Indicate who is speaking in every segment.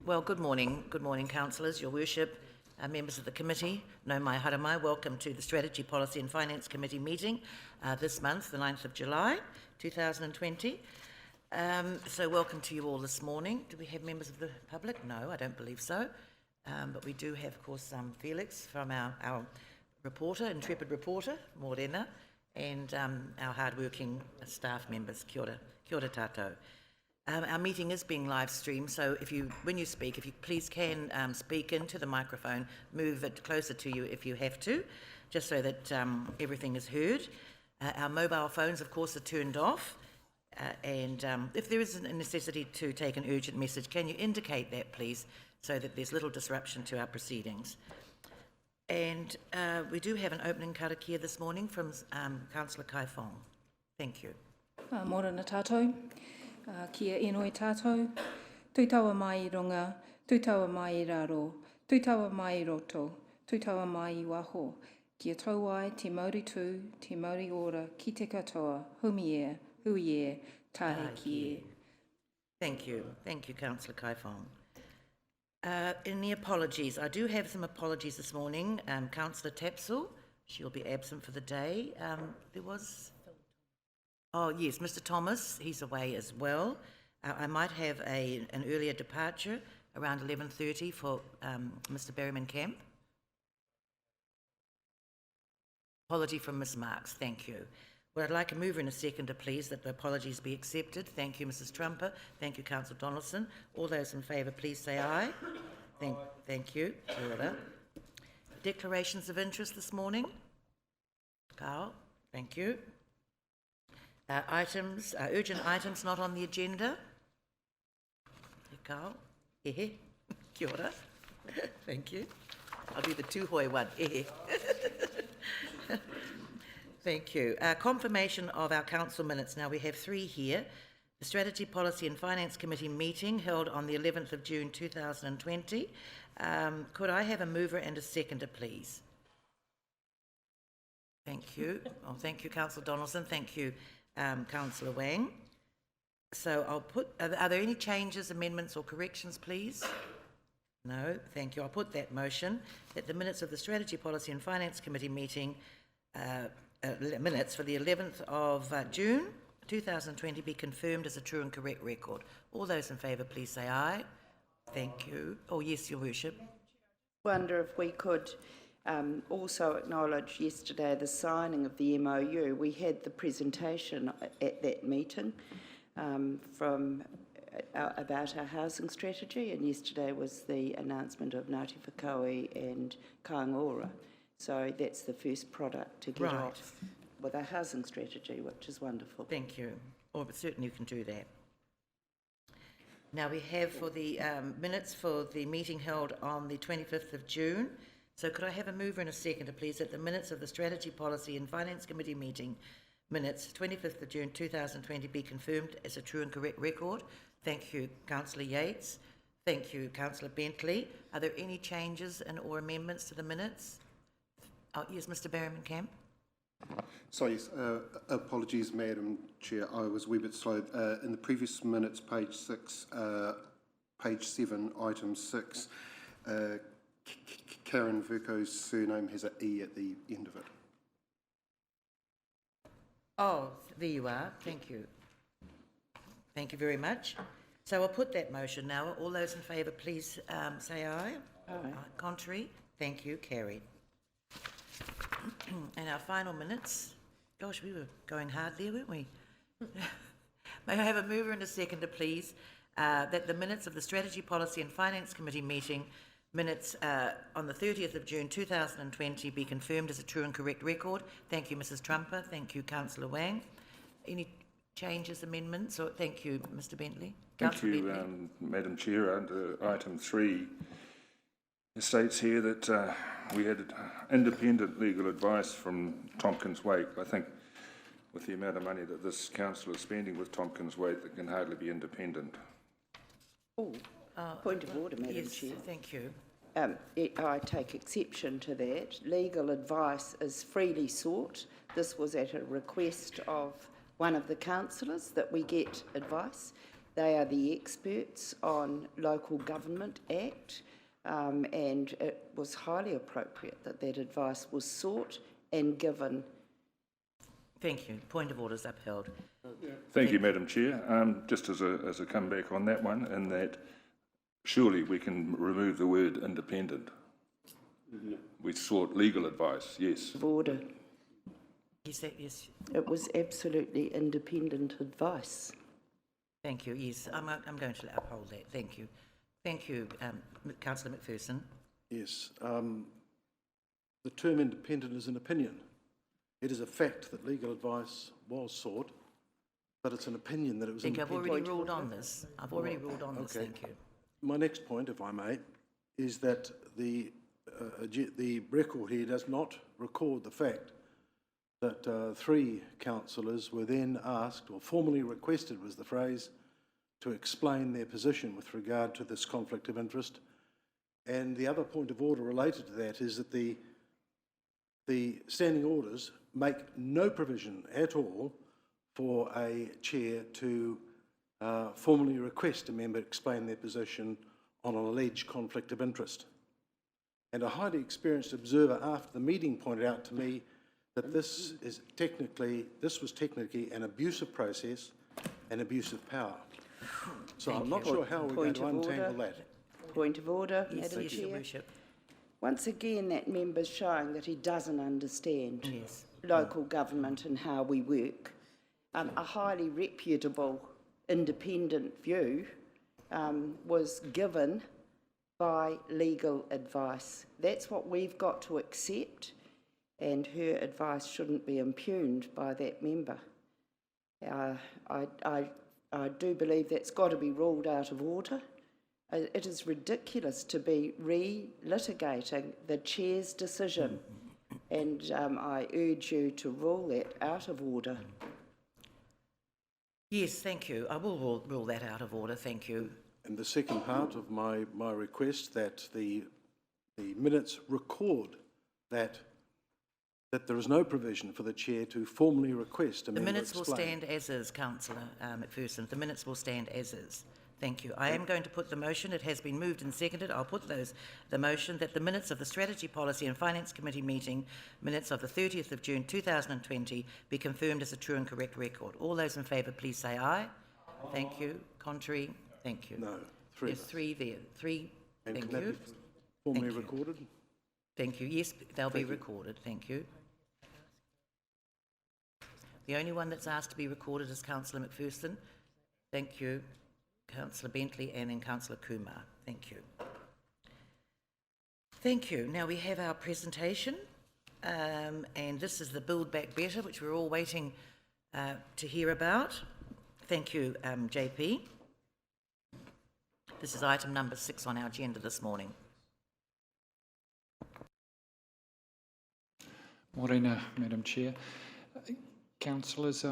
Speaker 1: Well, good morning, councillors, your worship, members of the committee. No mai haramai, welcome to the Strategy, Policy and Finance Committee meeting this month, the 9th of July, 2020. So welcome to you all this morning. Do we have members of the public? No, I don't believe so. But we do have, of course, Felix from our reporter, intrepid reporter, Morena, and our hard-working staff members. Kia ora tātou. Our meeting is being live streamed, so when you speak, if you please can speak into the microphone, move it closer to you if you have to, just so that everything is heard. Our mobile phones, of course, are turned off, and if there is a necessity to take an urgent message, can you indicate that, please, so that there's little disruption to our proceedings. And we do have an opening karakia this morning from Councillor Kai Fong. Thank you.
Speaker 2: Morena tātou. Kia inoi tātou, tuitaua mai I runga, tuitaua mai I raro, tuitaua mai I roto, tuitaua mai I waho, kia tau ai te Māori tū, te Māori ora, ki te katoa, humiea, huiea, tahe kie.
Speaker 1: Thank you, Councillor Kai Fong. Any apologies? I do have some apologies this morning. Councillor Tapsell, she'll be absent for the day. There was... Oh yes, Mr. Thomas, he's away as well. I might have an earlier departure around 11:30 for Mr. Berryman Camp. Apology from Ms. Marks, thank you. Well, I'd like a mover and a seconder, please, that the apologies be accepted. Thank you, Mrs. Trumper. Thank you, Councillor Donaldson. All those in favour, please say aye. Thank you. Order. Declarations of interest this morning. Carl, thank you. Urgent items not on the agenda. Carl, kia ora. Thank you. I'll do the tūhoi one. Thank you. Confirmation of our council minutes. Now we have 3 here. The Strategy, Policy and Finance Committee meeting held on the 11th of June 2020. Could I have a mover and a seconder, please? Thank you. Oh, thank you, Councillor Donaldson. Thank you, Councillor Wang. So I'll put, are there any changes, amendments or corrections, please? No, thank you. I'll put that motion that the minutes of the Strategy, Policy and Finance Committee meeting, minutes for the 11th of June 2020 be confirmed as a true and correct record. All those in favour, please say aye. Thank you. Oh yes, Your Worship.
Speaker 3: I wonder if we could also acknowledge yesterday the signing of the MOU. We had the presentation at that meeting about our housing strategy, and yesterday was the announcement of Ngāti Whakaui and Kāingaora. So that's the first product to get off with our housing strategy, which is wonderful.
Speaker 1: Thank you. Oh, but certainly you can do that. Now we have for the minutes for the meeting held on the 25th of June. So could I have a mover and a seconder, please, that the minutes of the Strategy, Policy and Finance Committee meeting minutes, 25th of June 2020, be confirmed as a true and correct record? Thank you, Councillor Yates. Thank you, Councillor Bentley. Are there any changes or amendments to the minutes? Oh, yes, Mr. Berryman Camp.
Speaker 4: So yes, apologies, Madam Chair. I was a wee bit slow. In the previous minutes, page 7, item 6, Karen Vercoe's surname has an E at the end of it.
Speaker 1: Oh, there you are. Thank you. Thank you very much. So I'll put that motion now. All those in favour, please say aye. Aye. Contrary? Thank you. Carried. And our final minutes. Gosh, we were going hard there, weren't we? May I have a mover and a seconder, please, that the minutes of the Strategy, Policy and Finance Committee meeting minutes on the 30th of June 2020 be confirmed as a true and correct record. Thank you, Mrs. Trumper. Thank you, Councillor Wang. Any changes, amendments? Or thank you, Mr. Bentley.
Speaker 5: Thank you, Madam Chair. Under item 3, it states here that we had independent legal advice from Tompkins Waite. I think with the amount of money that this council is spending with Tompkins Waite, it can hardly be independent.
Speaker 3: Oh, point of order, Madam
Speaker 1: yes,
Speaker 3: Chair.
Speaker 1: Thank you.
Speaker 3: I take exception to that. Legal advice is freely sought. This was at a request of one of the councillors that we get advice, They are the experts on Local Government Act, and it was highly appropriate that that advice was sought and given.
Speaker 1: Thank you. Point of order is upheld.
Speaker 5: Thank you, Madam Chair. Just as a comeback on that one, in that surely we can remove the word independent. We sought legal advice, yes.
Speaker 3: Order.
Speaker 1: Yes, yes.
Speaker 3: It was absolutely independent advice.
Speaker 1: Thank you. Yes, I'm going to uphold that. Thank you. Thank you, Councillor McPherson.
Speaker 6: Yes. The term independent is an opinion. It is a fact that legal advice was sought, but it's an opinion that it was independent.
Speaker 1: I've already ruled on this. I've already ruled on this. Thank you.
Speaker 6: My next point, if I may, is that the record here does not record the fact that 3 councillors were then asked, or formally requested was the phrase, to explain their position with regard to this conflict of interest. And the other point of order related to that is that the standing orders make no provision at all for a chair to formally request a member explain their position on an alleged conflict of interest. And a highly experienced observer after the meeting pointed out to me that this was technically an abusive process and abuse of power. So I'm not sure how we're going to untangle that.
Speaker 3: Point of order,
Speaker 1: Yes,
Speaker 3: Madam
Speaker 1: yes,
Speaker 3: Chair.
Speaker 1: Your Worship.
Speaker 3: Once again, that member's showing that he doesn't understand
Speaker 1: Yes.
Speaker 3: local government and how we work. A highly reputable independent view was given by legal advice. That's what we've got to accept, and her advice shouldn't be impugned by that member. I do believe that's got to be ruled out of order. It is ridiculous to be re-litigating the chair's decision, and I urge you to rule that out of order.
Speaker 1: Yes, thank you. I will rule that out of order. Thank you.
Speaker 6: And the second part of my request, that the minutes record that there is no provision for the chair to formally request a member
Speaker 1: The minutes will
Speaker 6: explain.
Speaker 1: stand as is, Councillor McPherson. The minutes will stand as is. Thank you. I am going to put the motion. It has been moved and seconded. I'll put the motion that the minutes of the Strategy, Policy and Finance Committee meeting, minutes of the 30th of June 2020, be confirmed as a true and correct record. All those in favour, please say aye. Thank you. Contrary? Thank you.
Speaker 6: No, 3.
Speaker 1: There's 3 there. 3.
Speaker 6: And
Speaker 1: Thank
Speaker 6: can that
Speaker 1: you.
Speaker 6: be formally
Speaker 1: Thank you.
Speaker 6: recorded?
Speaker 1: Thank you. Yes, they'll be recorded. Thank you. The only one that's asked to be recorded is Councillor McPherson. Thank you. Councillor Bentley and then Councillor Kumar. Thank you. Thank you. Now we have our presentation, and this is the Build Back Better, which we're all waiting to hear about. Thank you, JP. This is item number 6 on our agenda this morning.
Speaker 7: Morena, Madam Chair. Councillors,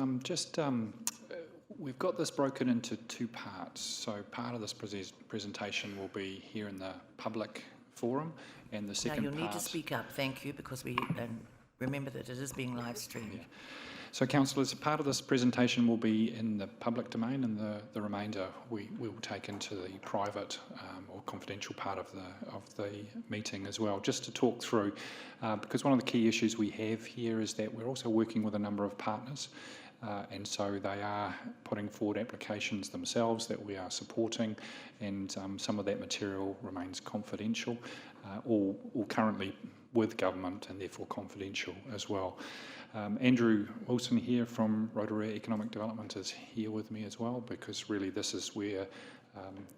Speaker 7: we've got this broken into 2 parts. So part of this presentation will be here in the public forum, and the second
Speaker 1: Now
Speaker 7: part...
Speaker 1: you'll need to speak up, thank you, because we remember that it is being live streamed.
Speaker 7: Yeah. So councillors, part of this presentation will be in the public domain, and the remainder we will take into the private or confidential part of the meeting as well, just to talk through, because one of the key issues we have here is that we're also working with a number of partners, and so they are putting forward applications themselves that we are supporting, and some of that material remains confidential, all currently with government and therefore confidential as well. Andrew Wilson here from Rotorua Economic Development is here with me as well, because really this is where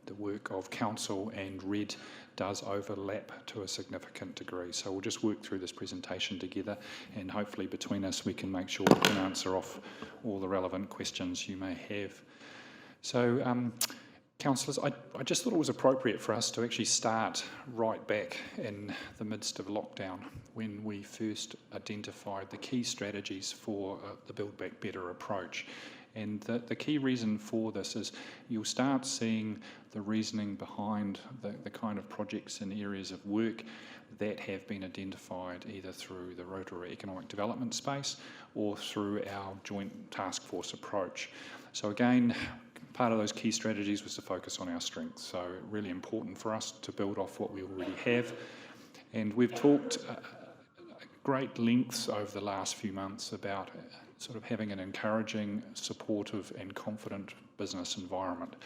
Speaker 7: the work of Council and RED does overlap to a significant degree. So we'll just work through this presentation together, and hopefully between us we can make sure we can answer off all the relevant questions you may have. So councillors, I just thought it was appropriate for us to actually start right back in the midst of lockdown, when we first identified the key strategies for the Build Back Better approach. And the key reason for this is you'll start seeing the reasoning behind the kind of projects and areas of work that have been identified either through the Rotorua Economic Development space or through our joint task force approach. So again, part of those key strategies was to focus on our strengths. So really important for us to build off what we already have. And we've talked great lengths over the last few months about sort of having an encouraging, supportive and confident business environment.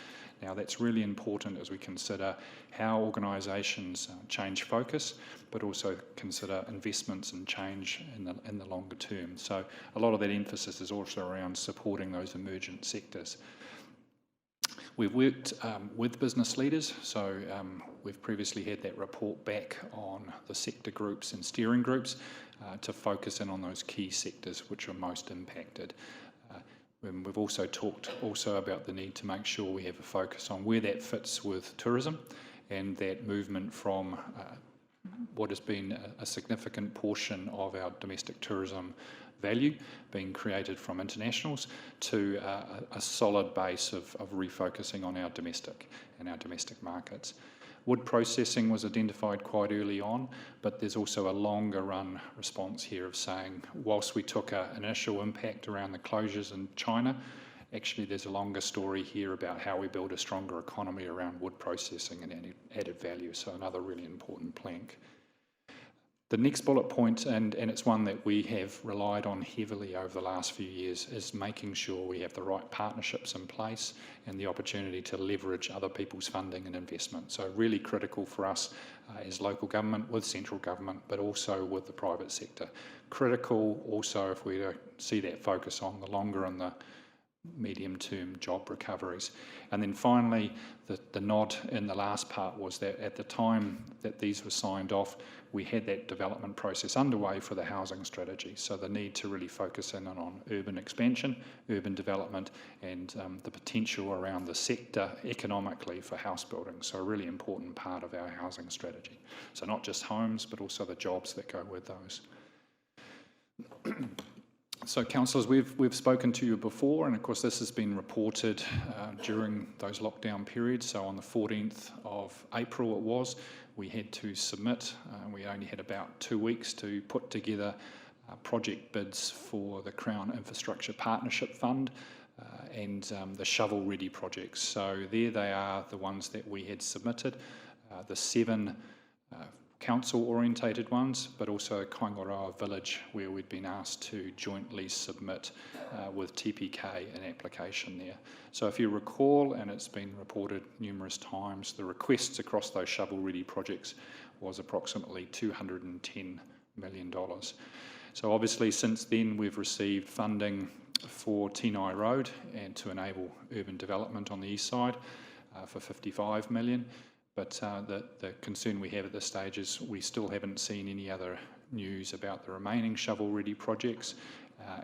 Speaker 7: Now that's really important as we consider how organisations change focus, but also consider investments and change in the longer term. So a lot of that emphasis is also around supporting those emergent sectors. We've worked with business leaders, so we've previously had that report back on the sector groups and steering groups to focus in on those key sectors which are most impacted. We've also talked about the need to make sure we have a focus on where that fits with tourism and that movement from what has been a significant portion of our domestic tourism value being created from internationals to a solid base of refocusing on our domestic markets. Wood processing was identified quite early on, but there's also a longer run response here of saying, whilst we took an initial impact around the closures in China, actually there's a longer story here about how we build a stronger economy around wood processing and added value, so another really important plank. The next bullet point, and it's one that we have relied on heavily over the last few years, is making sure we have the right partnerships in place and the opportunity to leverage other people's funding and investment. So really critical for us as local government, with central government, but also with the private sector. Critical also if we see that focus on the longer and the medium-term job recoveries. And then finally, the nod in the last part was that at the time that these were signed off, we had that development process underway for the housing strategy. So the need to really focus in on urban expansion, urban development, and the potential around the sector economically for house building. So a really important part of our housing strategy. So not just homes, but also the jobs that go with those. So, councillors, we've spoken to you before, and of course this has been reported during those lockdown periods. So on the 14th of April it was, we had to submit, we only had about 2 weeks to put together project bids for the Crown Infrastructure Partnership Fund and the shovel-ready projects. So there they are, the ones that we had submitted, the 7 council-orientated ones, but also Kaingaroa Village, where we'd been asked to jointly submit with TPK an application there. So if you recall, and it's been reported numerous times, the requests across those shovel-ready projects was approximately $210 million. So obviously since then we've received funding for Tinai Road and to enable urban development on the east side for $55 million. But the concern we have at this stage is we still haven't seen any other news about the remaining shovel-ready projects,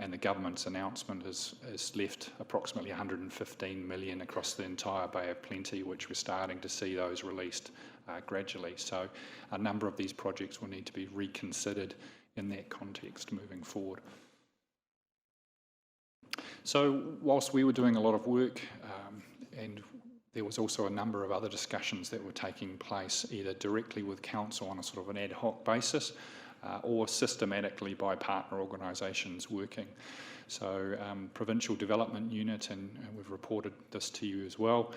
Speaker 7: and the government's announcement has left approximately $115 million across the entire Bay of Plenty, which we're starting to see those released gradually. So a number of these projects will need to be reconsidered in that context moving forward. So whilst we were doing a lot of work, and there was also a number of other discussions that were taking place either directly with council on a sort of an ad hoc basis or systematically by partner organisations working. So Provincial Development Unit, and we've reported this to you as well,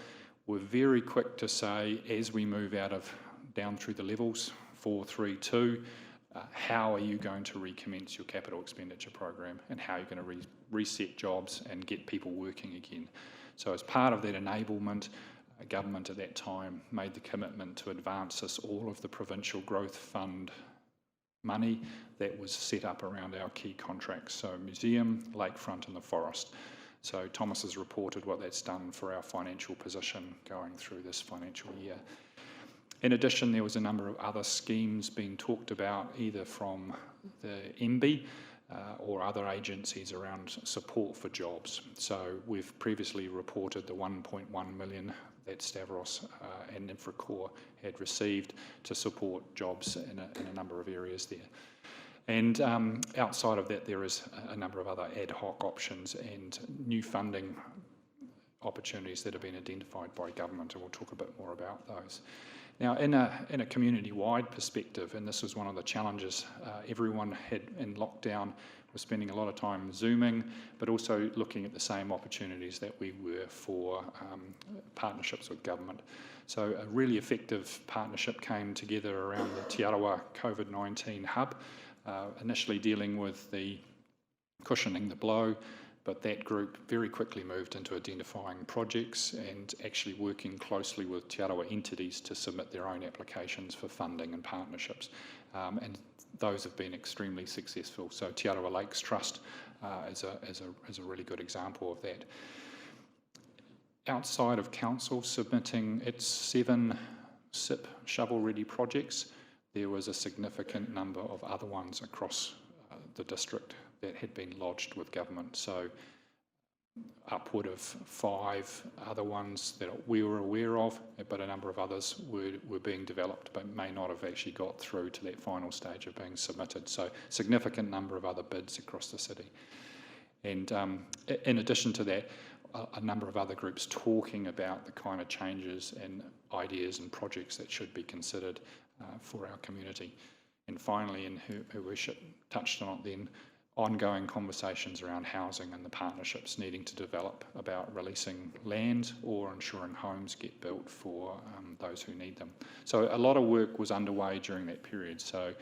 Speaker 7: we're very quick to say as we move down through the levels, 4, 3, 2, how are you going to recommence your capital expenditure program and how are you going to reset jobs and get people working again. So as part of that enablement, government at that time made the commitment to advance us all of the Provincial Growth Fund money that was set up around our key contracts, so museum, lakefront and the forest. So Thomas has reported what that's done for our financial position going through this financial year. In addition, there was a number of other schemes being talked about either from the MB or other agencies around support for jobs. So we've previously reported the 1.1 million that Stavros and Infracore had received to support jobs in a number of areas there. And outside of that, there is a number of other ad hoc options and new funding opportunities that have been identified by government, and we'll talk a bit more about those. Now, in a community-wide perspective, and this was one of the challenges everyone had in lockdown, We're spending a lot of time Zooming, but also looking at the same opportunities that we were for partnerships with government. So a really effective partnership came together around the Te Arawa COVID-19 hub, initially dealing with the cushioning the blow, but that group very quickly moved into identifying projects and actually working closely with Te Arawa entities to submit their own applications for funding and partnerships. And those have been extremely successful. So Te Arawa Lakes Trust is a really good example of that. Outside of council submitting its 7 SIP shovel-ready projects, there was a significant number of other ones across the district that had been lodged with government. So upward of 5 other ones that we were aware of, but a number of others were being developed but may not have actually got through to that final stage of being submitted. So significant number of other bids across the city. And in addition to that, a number of other groups talking about the kind of changes and ideas and projects that should be considered for our community. And finally, and her worship touched on it then, ongoing conversations around housing and the partnerships needing to develop about releasing land or ensuring homes get built for those who need them. So a lot of work was underway during that period. So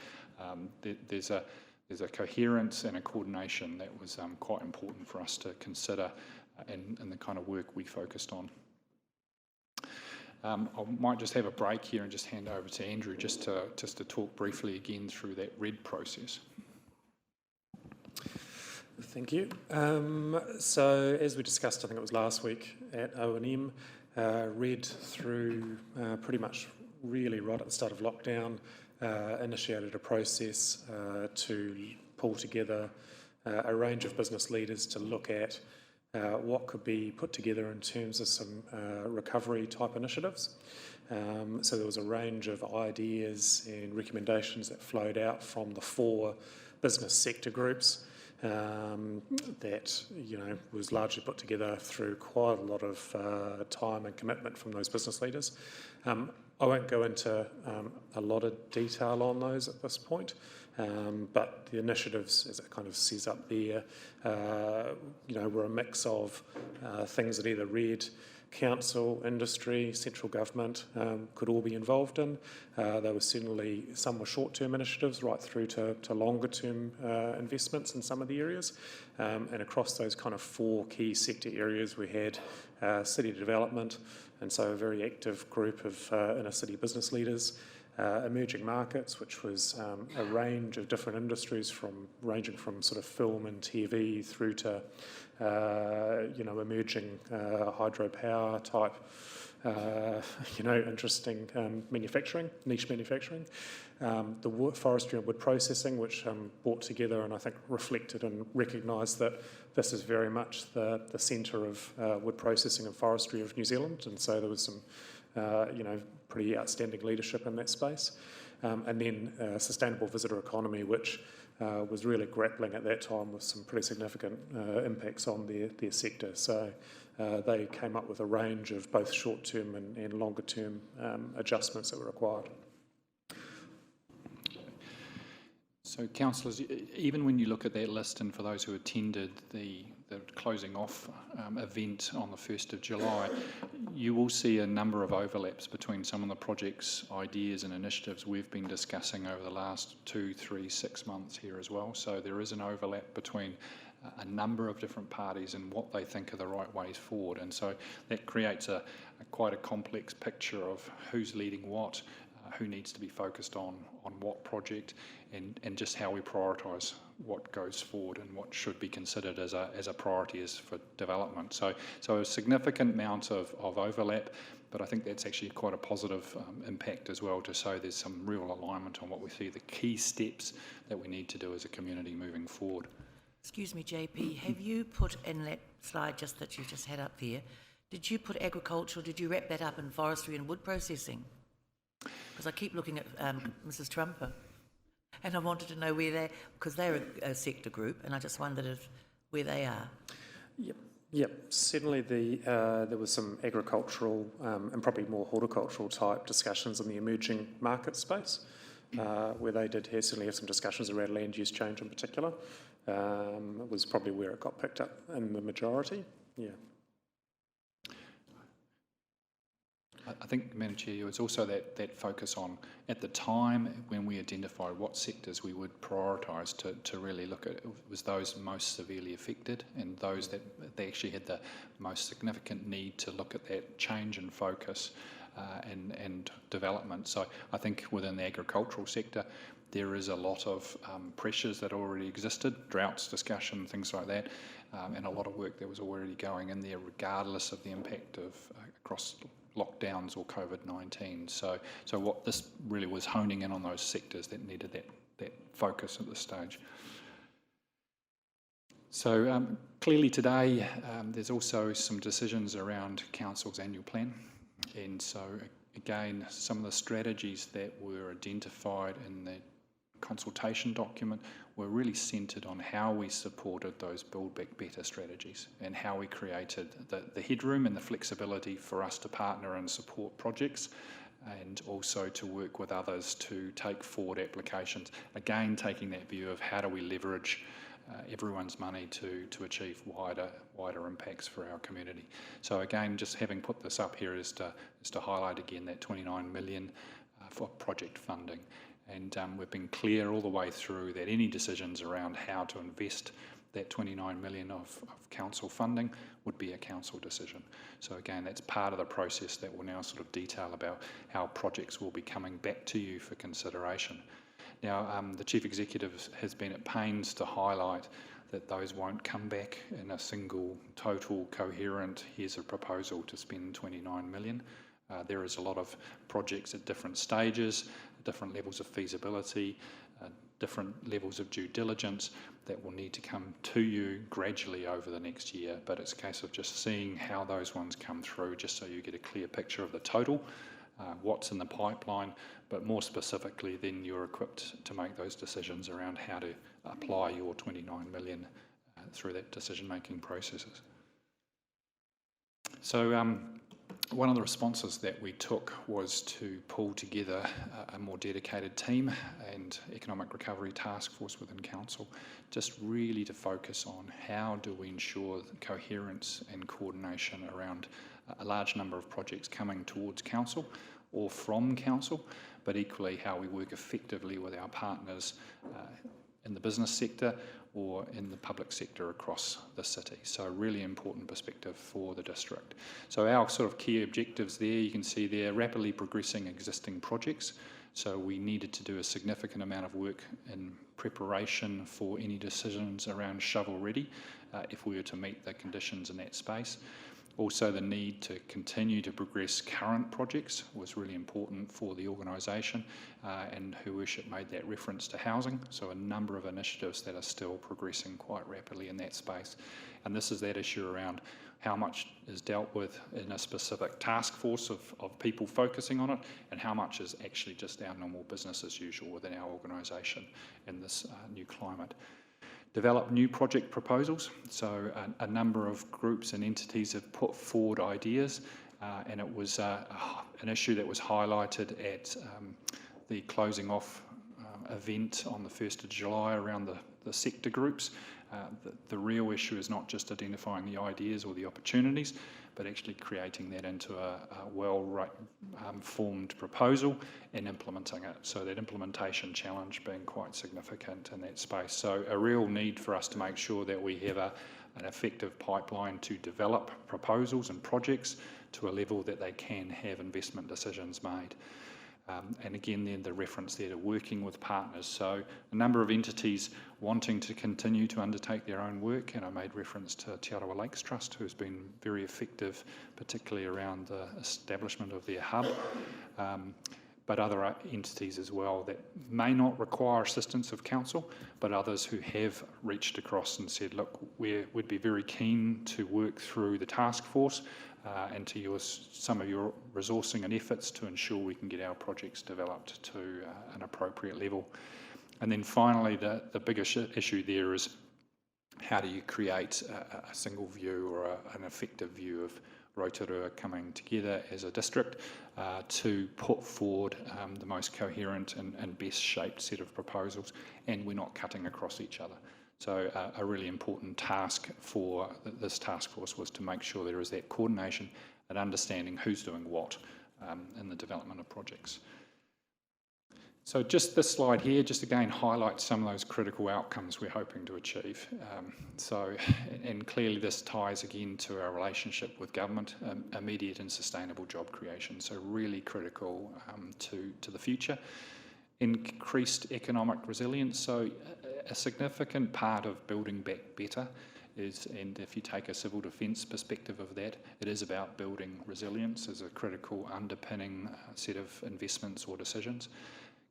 Speaker 7: there's a coherence and a coordination that was quite important for us to consider in the kind of work we focused on. I might just have a break here and just hand over to Andrew just to talk briefly again through that RED process.
Speaker 8: Thank you. So as we discussed, I think it was last week at O&M, RED through pretty much really right at the start of lockdown, initiated a process to pull together a range of business leaders to look at what could be put together in terms of some recovery type initiatives. So there was a range of ideas and recommendations that flowed out from the 4 business sector groups that was largely put together through quite a lot of time and commitment from those business leaders. I won't go into a lot of detail on those at this point, but the initiatives, as it kind of says up there, were a mix of things that either RED, council, industry, central government could all be involved in. There were certainly some were short-term initiatives right through to longer-term investments in some of the areas. And across those kind of 4 key sector areas, we had city development, and so a very active group of inner city business leaders. Emerging markets, which was a range of different industries ranging from sort of film and TV through to emerging hydropower type interesting manufacturing, niche manufacturing. The forestry and wood processing, which brought together and I think reflected and recognised that this is very much the centre of wood processing and forestry of New Zealand, and so there was some pretty outstanding leadership in that space. And then sustainable visitor economy, which was really grappling at that time with some pretty significant impacts on their sector. So they came up with a range of both short-term and longer-term adjustments that were required.
Speaker 7: So, councillors, even when you look at that list, and for those who attended the closing off event on the 1st of July, you will see a number of overlaps between some of the projects, ideas and initiatives we've been discussing over the last 2, 3, 6 months here as well. So there is an overlap between a number of different parties and what they think are the right ways forward. And so that creates quite a complex picture of who's leading what, who needs to be focused on what project, and just how we prioritise what goes forward and what should be considered as a priority is for development. So a significant amount of overlap, but I think that's actually quite a positive impact as well, to show there's some real alignment on what we see the key steps that we need to do as a community moving forward.
Speaker 1: Excuse me, JP, have you put in that slide just that you just had up there, did you put agricultural, did you wrap that up in forestry and wood processing? Because I keep looking at Mrs. Trumper, and I wanted to know where they, because they're a sector group, and I just wondered where they are.
Speaker 8: Yep. Certainly there was some agricultural and probably more horticultural type discussions in the emerging market space, where they did certainly have some discussions around land use change in particular. was probably where it got picked up in the majority. Yeah.
Speaker 7: I think, Madam Chair, it was also that focus on, at the time when we identified what sectors we would prioritise to really look at, it was those most severely affected and those that they actually had the most significant need to look at that change in focus and development. So I think within the agricultural sector, there is a lot of pressures that already existed, droughts discussion, things like that, and a lot of work that was already going in there regardless of the impact of across lockdowns or COVID-19. So what this really was honing in on those sectors that needed that focus at this stage. So clearly today there's also some decisions around Council's annual plan, and so again some of the strategies that were identified in the consultation document were really centred on how we supported those Build Back Better strategies and how we created the headroom and the flexibility for us to partner and support projects, and also to work with others to take forward applications. Again, taking that view of how do we leverage everyone's money to achieve wider impacts for our community. So again, just having put this up here is to highlight again that 29 million for project funding. And we've been clear all the way through that any decisions around how to invest that 29 million of council funding would be a council decision. So again, that's part of the process that will now sort of detail about how projects will be coming back to you for consideration. Now, the Chief Executive has been at pains to highlight that those won't come back in a single, total, coherent, here's a proposal to spend 29 million. There is a lot of projects at different stages, different levels of feasibility, different levels of due diligence that will need to come to you gradually over the next year. But it's a case of just seeing how those ones come through, just so you get a clear picture of the total, what's in the pipeline, but more specifically then you're equipped to make those decisions around how to apply your 29 million through that decision-making processes. So one of the responses that we took was to pull together a more dedicated team and economic recovery task force within council, just really to focus on how do we ensure coherence and coordination around a large number of projects coming towards council or from council, but equally how we work effectively with our partners in the business sector or in the public sector across the city. So a really important perspective for the district. So our sort of key objectives there, you can see there, rapidly progressing existing projects. So we needed to do a significant amount of work in preparation for any decisions around shovel ready if we were to meet the conditions in that space. Also, the need to continue to progress current projects was really important for the organisation, and Her Worship made that reference to housing, so a number of initiatives that are still progressing quite rapidly in that space. And this is that issue around how much is dealt with in a specific task force of people focusing on it, and how much is actually just our normal business as usual within our organisation in this new climate. Develop new project proposals. So a number of groups and entities have put forward ideas, and it was an issue that was highlighted at the closing off event on the 1st of July around the sector groups. The real issue is not just identifying the ideas or the opportunities, but actually creating that into a well-formed proposal and implementing it. So that implementation challenge being quite significant in that space. So a real need for us to make sure that we have an effective pipeline to develop proposals and projects to a level that they can have investment decisions made. And again, then the reference there to working with partners. So a number of entities wanting to continue to undertake their own work, and I made reference to Rotorua Lakes Trust, who's been very effective, particularly around the establishment of their hub, but other entities as well that may not require assistance of council, but others who have reached across and said, look, we'd be very keen to work through the task force and to use some of your resourcing and efforts to ensure we can get our projects developed to an appropriate level. And then finally, the biggest issue there is how do you create a single view or an effective view of Rotorua coming together as a district to put forward the most coherent and best shaped set of proposals, and we're not cutting across each other. So a really important task for this task force was to make sure there is that coordination and understanding who's doing what in the development of projects. So just this slide here, just again highlights some of those critical outcomes we're hoping to achieve. And clearly this ties again to our relationship with government, immediate and sustainable job creation. So really critical to the future. Increased economic resilience. So a significant part of building back better is, and if you take a civil defence perspective of that, it is about building resilience as a critical underpinning set of investments or decisions.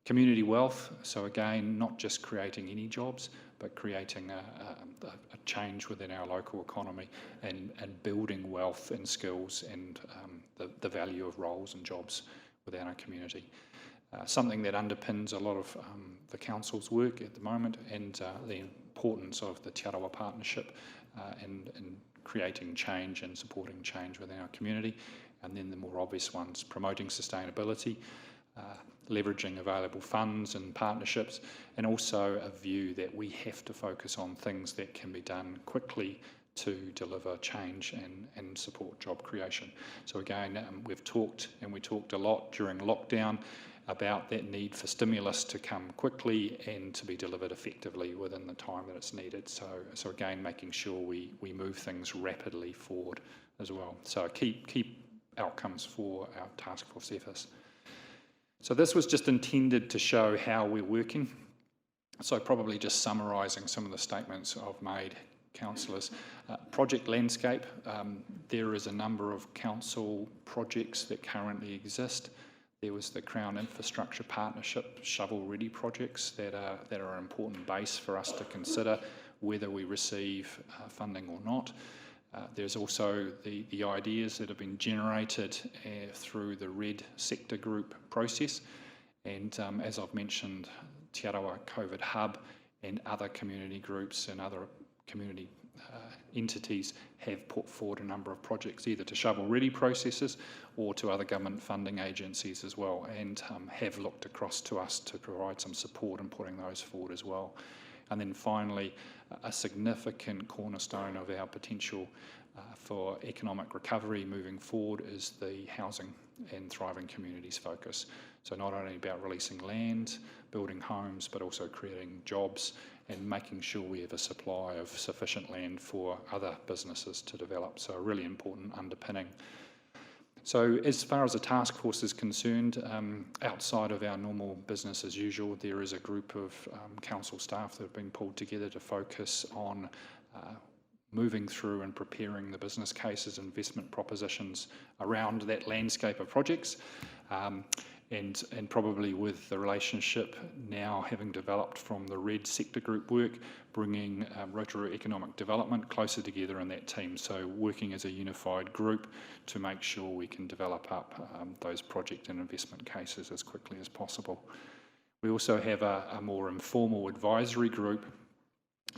Speaker 7: Community wealth, so again, not just creating any jobs, but creating a change within our local economy and building wealth and skills and the value of roles and jobs within our community. Something that underpins a lot of the council's work at the moment, and the importance of the Te Arawa partnership and creating change and supporting change within our community. And then the more obvious ones, promoting sustainability, leveraging available funds and partnerships, and also a view that we have to focus on things that can be done quickly to deliver change and support job creation. So again, we talked a lot during lockdown about that need for stimulus to come quickly and to be delivered effectively within the time that it's needed. So again, making sure we move things rapidly forward as well. So key outcomes for our task force efforts. So this was just intended to show how we're working. So probably just summarising some of the statements I've made, councillors. Project landscape, there is a number of council projects that currently exist. There was the Crown Infrastructure Partnership shovel-ready projects that are an important base for us to consider whether we receive funding or not. There's also the ideas that have been generated through the RED sector group process, and as I've mentioned, Te Arawa COVID Hub and other community groups and other community entities have put forward a number of projects either to shovel-ready processes or to other government funding agencies as well, and have looked across to us to provide some support in putting those forward as well. And then finally, a significant cornerstone of our potential for economic recovery moving forward is the housing and thriving communities focus. So not only about releasing land, building homes, but also creating jobs and making sure we have a supply of sufficient land for other businesses to develop. So a really important underpinning. So as far as the task force is concerned, outside of our normal business as usual, there is a group of council staff that have been pulled together to focus on moving through and preparing the business cases, investment propositions around that landscape of projects. And probably with the relationship now having developed from the RED sector group work, bringing Rotorua Economic Development closer together in that team. So working as a unified group to make sure we can develop up those project and investment cases as quickly as possible. We also have a more informal advisory group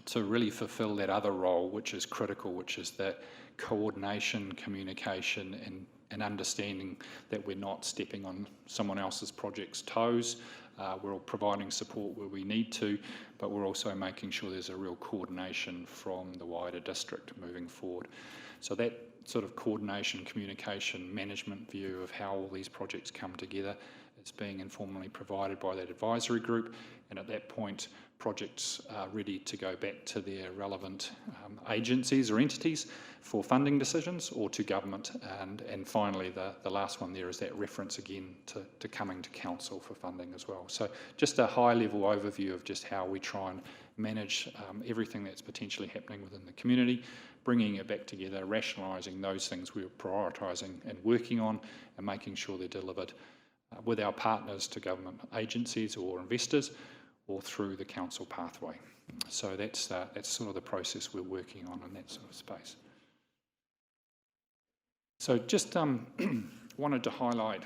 Speaker 7: to really fulfil that other role, which is critical, which is that coordination, communication, and understanding that we're not stepping on someone else's project's toes. We're all providing support where we need to, but we're also making sure there's a real coordination from the wider district moving forward. So that sort of coordination, communication, management view of how all these projects come together is being informally provided by that advisory group, and at that point projects are ready to go back to their relevant agencies or entities for funding decisions, or to government. And finally, the last one there is that reference again to coming to council for funding as well. So just a high level overview of just how we try and manage everything that's potentially happening within the community, bringing it back together, rationalising those things we're prioritising and working on, and making sure they're delivered with our partners to government agencies or investors, or through the council pathway. So that's sort of the process we're working on in that sort of space. So just wanted to highlight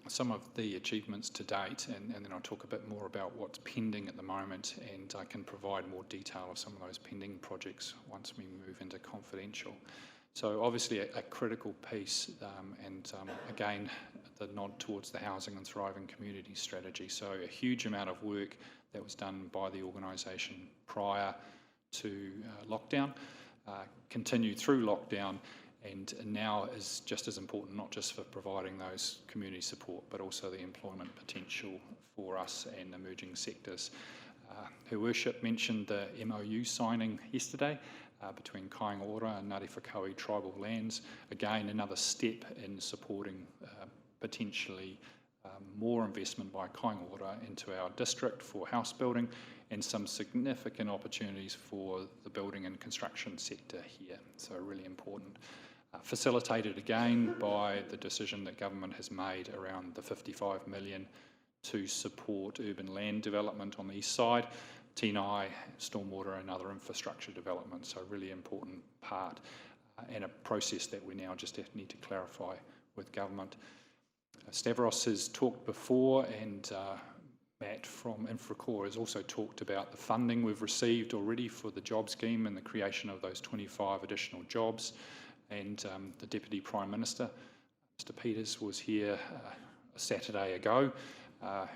Speaker 7: some of the achievements to date, and then I'll talk a bit more about what's pending at the moment, and I can provide more detail of some of those pending projects once we move into confidential. So obviously a critical piece, and again, the nod towards the housing and thriving community strategy. So a huge amount of work that was done by the organisation prior to lockdown, continued through lockdown, and now is just as important, not just for providing those community support, but also the employment potential for us and emerging sectors. Her Worship mentioned the MOU signing yesterday between Kaingaora and Ngāti Whakaui tribal lands. Again, another step in supporting potentially more investment by Kaingaora into our district for house building, and some significant opportunities for the building and construction sector here. So really important. Facilitated again by the decision that government has made around the 55 million to support urban land development on the east side, TNI, stormwater and other infrastructure development. So really important part and a process that we now just need to clarify with government. Stavros has talked before, and Matt from Infracore has also talked about the funding we've received already for the job scheme and the creation of those 25 additional jobs. And the Deputy Prime Minister, Mr Peters, was here a Saturday ago,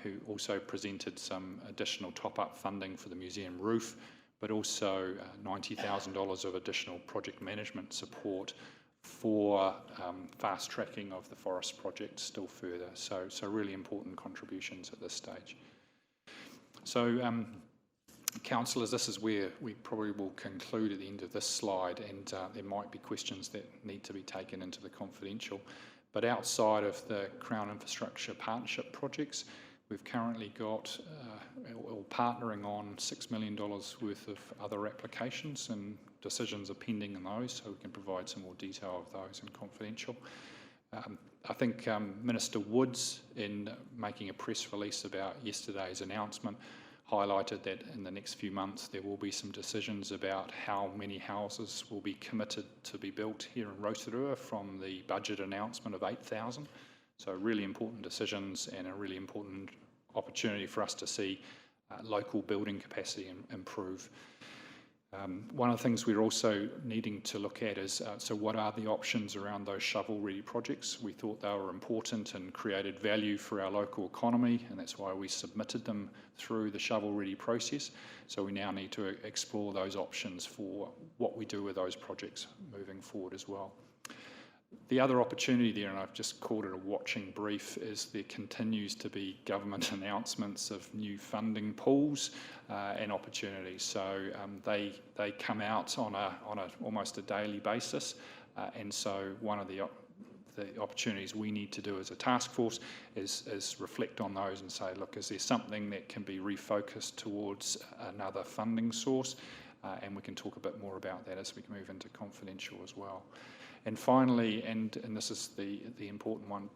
Speaker 7: who also presented some additional top-up funding for the museum roof, but also $90,000 of additional project management support for fast-tracking of the forest project still further. So really important contributions at this stage. So, councillors, this is where we probably will conclude at the end of this slide, and there might be questions that need to be taken into the confidential. But outside of the Crown Infrastructure Partnership projects, we've currently got, or partnering on $6 million worth of other applications, and decisions are pending on those, so we can provide some more detail of those in confidential. I think Minister Woods, in making a press release about yesterday's announcement, highlighted that in the next few months there will be some decisions about how many houses will be committed to be built here in Rotorua from the budget announcement of 8,000. So really important decisions and a really important opportunity for us to see local building capacity improve. One of the things we're also needing to look at is, so what are the options around those shovel-ready projects? We thought they were important and created value for our local economy, and that's why we submitted them through the shovel-ready process. So we now need to explore those options for what we do with those projects moving forward as well. The other opportunity there, and I've just called it a watching brief, is there continues to be government announcements of new funding pools and opportunities. So they come out on almost a daily basis, and so one of the opportunities we need to do as a task force is reflect on those and say, look, is there something that can be refocused towards another funding source? And we can talk a bit more about that as we move into confidential as well. And finally, and this is the important one,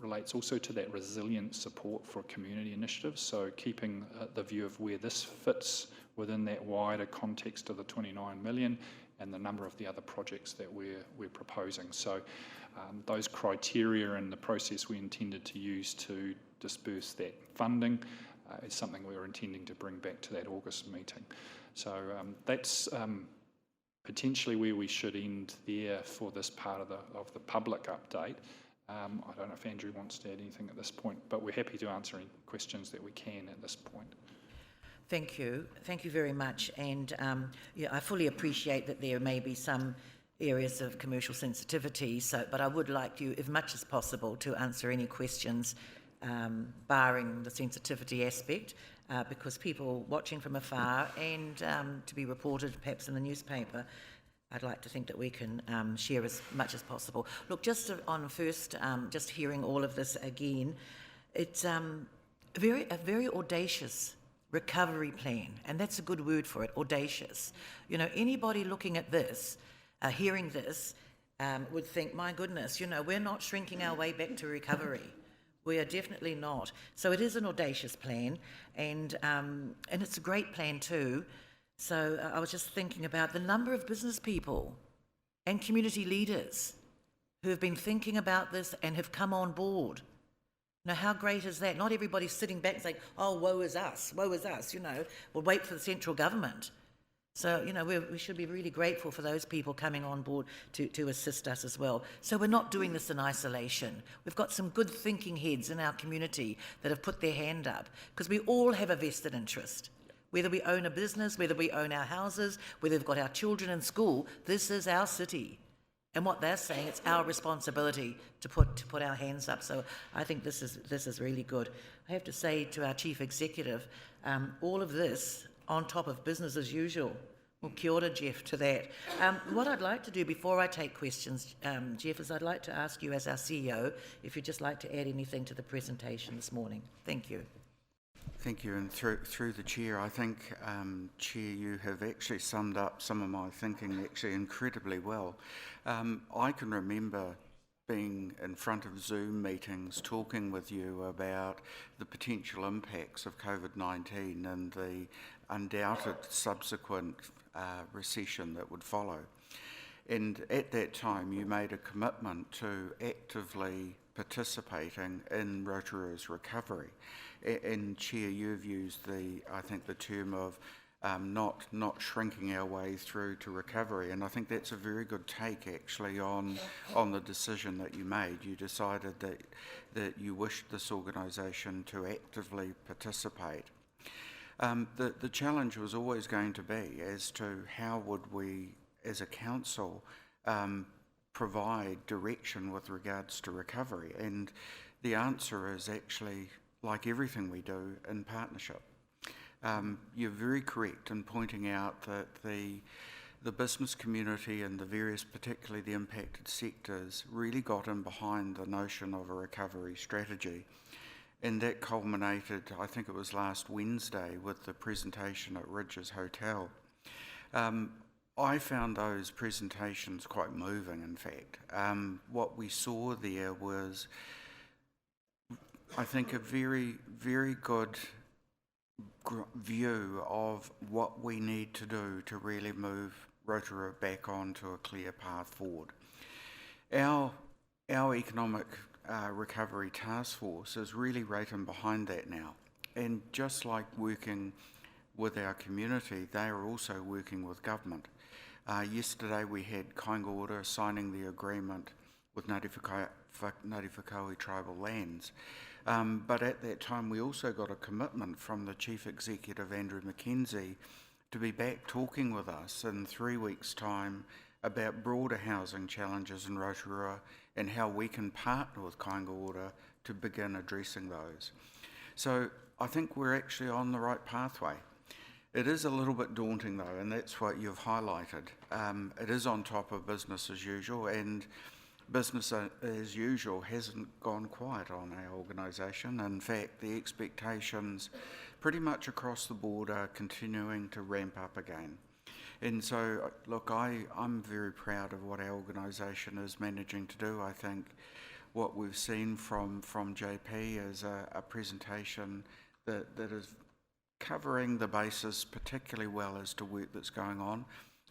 Speaker 7: relates also to that resilient support for community initiatives. So keeping the view of where this fits within that wider context of the 29 million and the number of the other projects that we're proposing. So those criteria and the process we intended to use to disperse that funding is something we're intending to bring back to that August meeting. So that's potentially where we should end there for this part of the public update. I don't know if Andrew wants to add anything at this point, but we're happy to answer any questions that we can at this point.
Speaker 1: Thank you. Thank you very much. And yeah, I fully appreciate that there may be some areas of commercial sensitivity, but I would like you, as much as possible, to answer any questions barring the sensitivity aspect, because people watching from afar and to be reported perhaps in the newspaper, I'd like to think that we can share as much as possible. Look, just on first, just hearing all of this again, it's a very audacious recovery plan, and that's a good word for it, audacious. You know, anybody looking at this, hearing this, would think, my goodness, you know, we're not shrinking our way back to recovery. We are definitely not. So it is an audacious plan, and it's a great plan too. So I was just thinking about the number of business people and community leaders who have been thinking about this and have come on board. Now, how great is that? Not everybody's sitting back saying, oh, woe is us, you know, we'll wait for the central government. So, you know, we should be really grateful for those people coming on board to assist us as well. So we're not doing this in isolation. We've got some good thinking heads in our community that have put their hand up, because we all have a vested interest. Whether we own a business, whether we own our houses, whether we've got our children in school, this is our city. And what they're saying, it's our responsibility to put our hands up. So I think this is really good. I have to say to our chief executive, all of this on top of business as usual. Well, kia ora, Jeff, to that. What I'd like to do before I take questions, Jeff, is I'd like to ask you as our CEO if you'd just like to add anything to the presentation this morning. Thank you.
Speaker 9: Thank you, and through the Chair, I think, Chair, you have actually summed up some of my thinking actually incredibly well. I can remember being in front of Zoom meetings talking with you about the potential impacts of COVID-19 and the undoubted subsequent recession that would follow. And at that time, you made a commitment to actively participating in Rotorua's recovery. And Chair, you've used I think the term of not shrinking our way through to recovery, and I think that's a very good take actually on the decision that you made. You decided that you wished this organisation to actively participate. The challenge was always going to be as to how would we, as a council, provide direction with regards to recovery, and the answer is actually, like everything we do, in partnership. You're very correct in pointing out that the business community and the various, particularly the impacted sectors, really got in behind the notion of a recovery strategy. And that culminated, I think it was last Wednesday, with the presentation at Ridges Hotel. I found those presentations quite moving, in fact. What we saw there was, I think, a very, very good view of what we need to do to really move Rotorua back onto a clear path forward. Our economic recovery task force is really right in behind that now. And just like working with our community, they are also working with government. Yesterday we had Kāinga Ora signing the agreement with Ngāti Whakaui tribal lands. But at that time we also got a commitment from the Chief Executive, Andrew Mackenzie, to be back talking with us in 3 weeks' time about broader housing challenges in Rotorua and how we can partner with Kāinga Ora to begin addressing those. So I think we're actually on the right pathway. It is a little bit daunting though, and that's what you've highlighted. It is on top of business as usual, and business as usual hasn't gone quiet on our organisation. In fact, the expectations pretty much across the board are continuing to ramp up again. And so, look, I'm very proud of what our organisation is managing to do. I think what we've seen from JP is a presentation that is covering the basis particularly well as to work that's going on.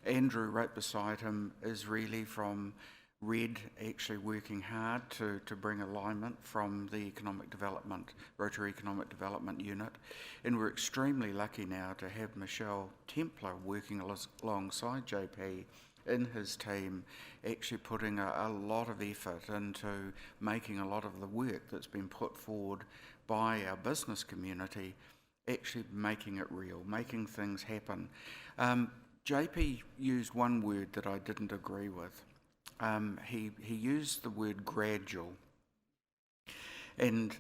Speaker 9: Andrew, right beside him, is really from Red, actually working hard to bring alignment from the Rotorua Economic Development Unit. And we're extremely lucky now to have Michelle Templar working alongside JP in his team, actually putting a lot of effort into making a lot of the work that's been put forward by our business community, actually making it real, making things happen. JP used one word that I didn't agree with. He used the word gradual, and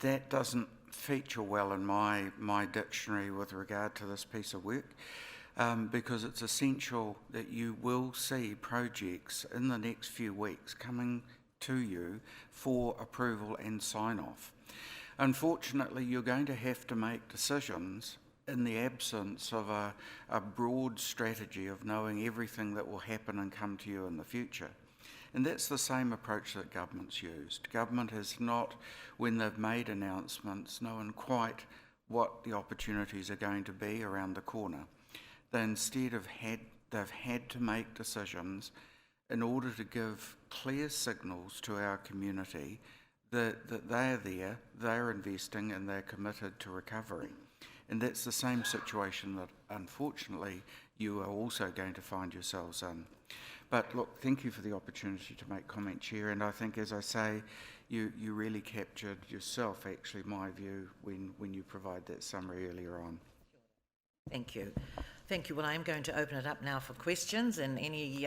Speaker 9: that doesn't feature well in my dictionary with regard to this piece of work, because it's essential that you will see projects in the next few weeks coming to you for approval and sign-off. Unfortunately, you're going to have to make decisions in the absence of a broad strategy of knowing everything that will happen and come to you in the future. And that's the same approach that government's used. Government has not, when they've made announcements, known quite what the opportunities are going to be around the corner. They instead they've had to make decisions in order to give clear signals to our community that they are there, they're investing, and they're committed to recovery. And that's the same situation that, unfortunately, you are also going to find yourselves in. But look, thank you for the opportunity to make comment, Chair, and I think, as I say, you really captured yourself, actually, my view when you provide that summary earlier on.
Speaker 1: Thank you. Thank you. Well, I'm going to open it up now for questions, and any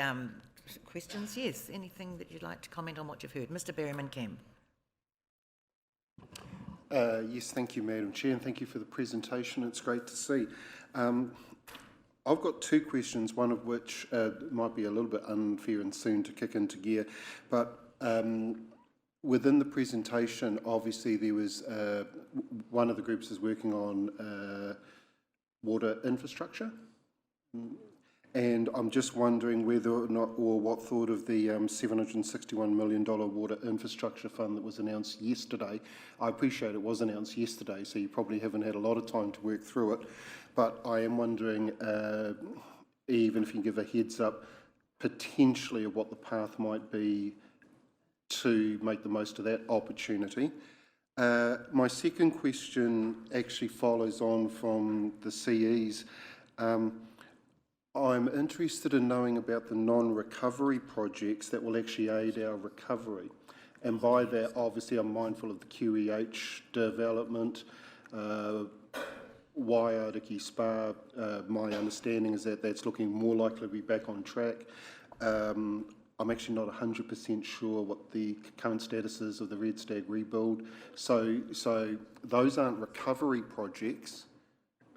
Speaker 1: questions? Yes, anything that you'd like to comment on what you've heard? Mr. Berryman-Kemp.
Speaker 4: Yes, thank you, Madam Chair, and thank you for the presentation. It's great to see. I've got two questions, one of which might be a little bit unfair and soon to kick into gear, but within the presentation, obviously there was one of the groups is working on water infrastructure, and I'm just wondering whether or not, or what thought of the $761 million water infrastructure fund that was announced yesterday. I appreciate it was announced yesterday, so you probably haven't had a lot of time to work through it, but I am wondering, even if you can give a heads up, potentially of what the path might be to make the most of that opportunity. My second question actually follows on from the CEs. I'm interested in knowing about the non-recovery projects that will actually aid our recovery. And by that, obviously, I'm mindful of the QEH development, Waiariki Spa. My understanding is that that's looking more likely to be back on track. I'm actually not 100% sure what the current status is of the Red Stag rebuild. So those aren't recovery projects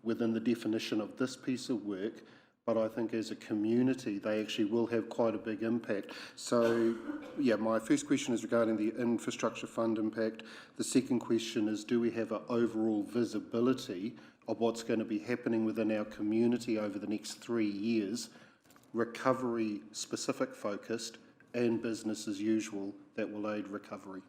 Speaker 4: within the definition of this piece of work, but I think as a community, they actually will have quite a big impact. So, yeah, my first question is regarding the infrastructure fund impact. The second question is, do we have an overall visibility of what's going to be happening within our community over the next 3 years, recovery specific focused and business as usual that will aid recovery?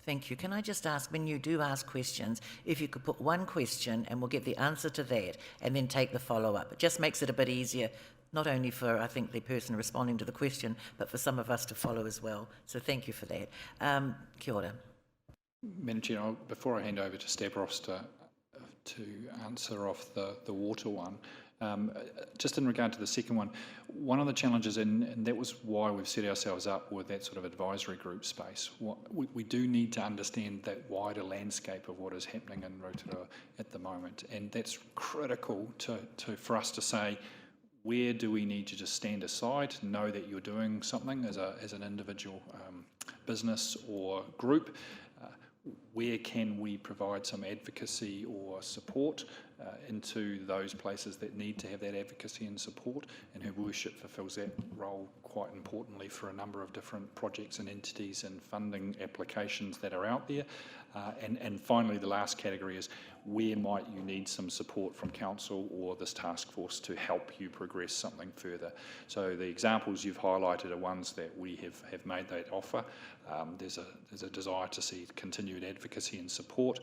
Speaker 1: Thank you. Can I just ask, when you do ask questions, if you could put one question and we'll get the answer to that and then take the follow-up. It just makes it a bit easier, not only for, I think, the person responding to the question, but for some of us to follow as well. So thank you for that. Kia ora.
Speaker 7: Madam Chair, before I hand over to Stavros to answer off the water one, just in regard to the second one of the challenges, and that was why we've set ourselves up with that sort of advisory group space. We do need to understand that wider landscape of what is happening in Rotorua at the moment, and that's critical for us to say, where do we need to just stand aside, know that you're doing something as an individual business or group. Where can we provide some advocacy or support into those places that need to have that advocacy and support, and Her Worship fulfills that role quite importantly for a number of different projects and entities and funding applications that are out there. And finally, the last category is, where might you need some support from Council or this task force to help you progress something further? So the examples you've highlighted are ones that we have made that offer. There's a desire to see continued advocacy and support,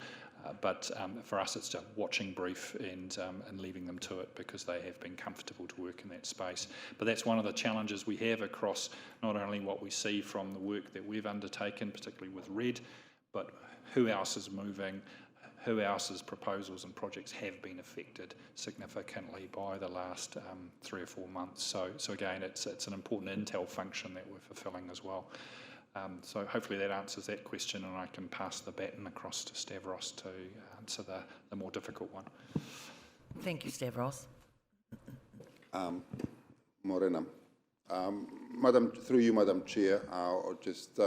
Speaker 7: but for us it's just watching brief and leaving them to it, because they have been comfortable to work in that space. But that's one of the challenges we have across not only what we see from the work that we've undertaken, particularly with RED, but who else is moving, who else's proposals and projects have been affected significantly by the last 3 or 4 months. So again, it's an important intel function that we're fulfilling as well. So hopefully that answers that question, and I can pass the baton across to Stavros to answer the more difficult one.
Speaker 1: Thank you, Stavros.
Speaker 10: Morena. Through you, Madam Chair, or just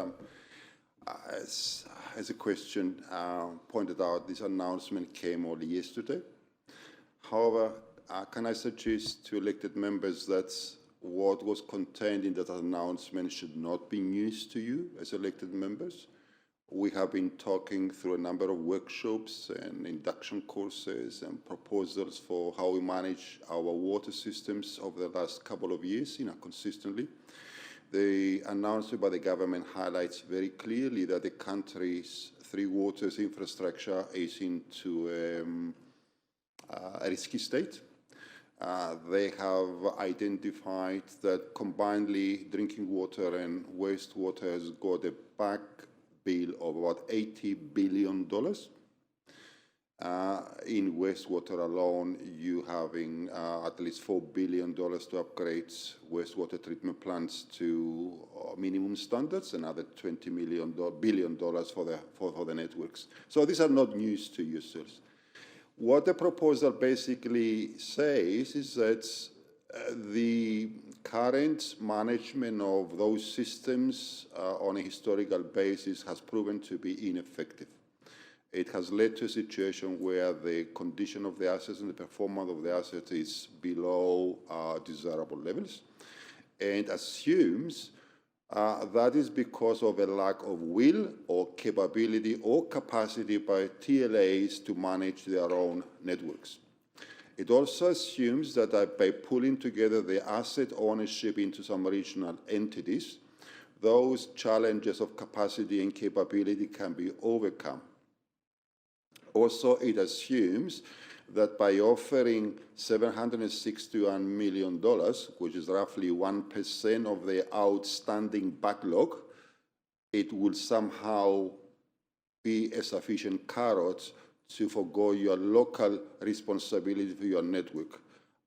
Speaker 10: as a question pointed out, this announcement came only yesterday. However, can I suggest to elected members that what was contained in that announcement should not be news to you as elected members? We have been talking through a number of workshops and induction courses and proposals for how we manage our water systems over the last couple of years, consistently. The announcement by the government highlights very clearly that the country's three waters infrastructure is into a risky state. They have identified that combinedly drinking water and wastewater has got a back bill of about $80 billion. In wastewater alone, you having at least $4 billion to upgrade wastewater treatment plants to minimum standards, another $20 billion for the networks. So these are not news to yourselves. What the proposal basically says is that the current management of those systems on a historical basis has proven to be ineffective. It has led to a situation where the condition of the assets and the performance of the assets is below desirable levels, and assumes that is because of a lack of will or capability or capacity by TLAs to manage their own networks. It also assumes that by pulling together the asset ownership into some regional entities, those challenges of capacity and capability can be overcome. Also, it assumes that by offering $761 million, which is roughly 1% of the outstanding backlog, it will somehow be a sufficient carrot to forgo your local responsibility for your network.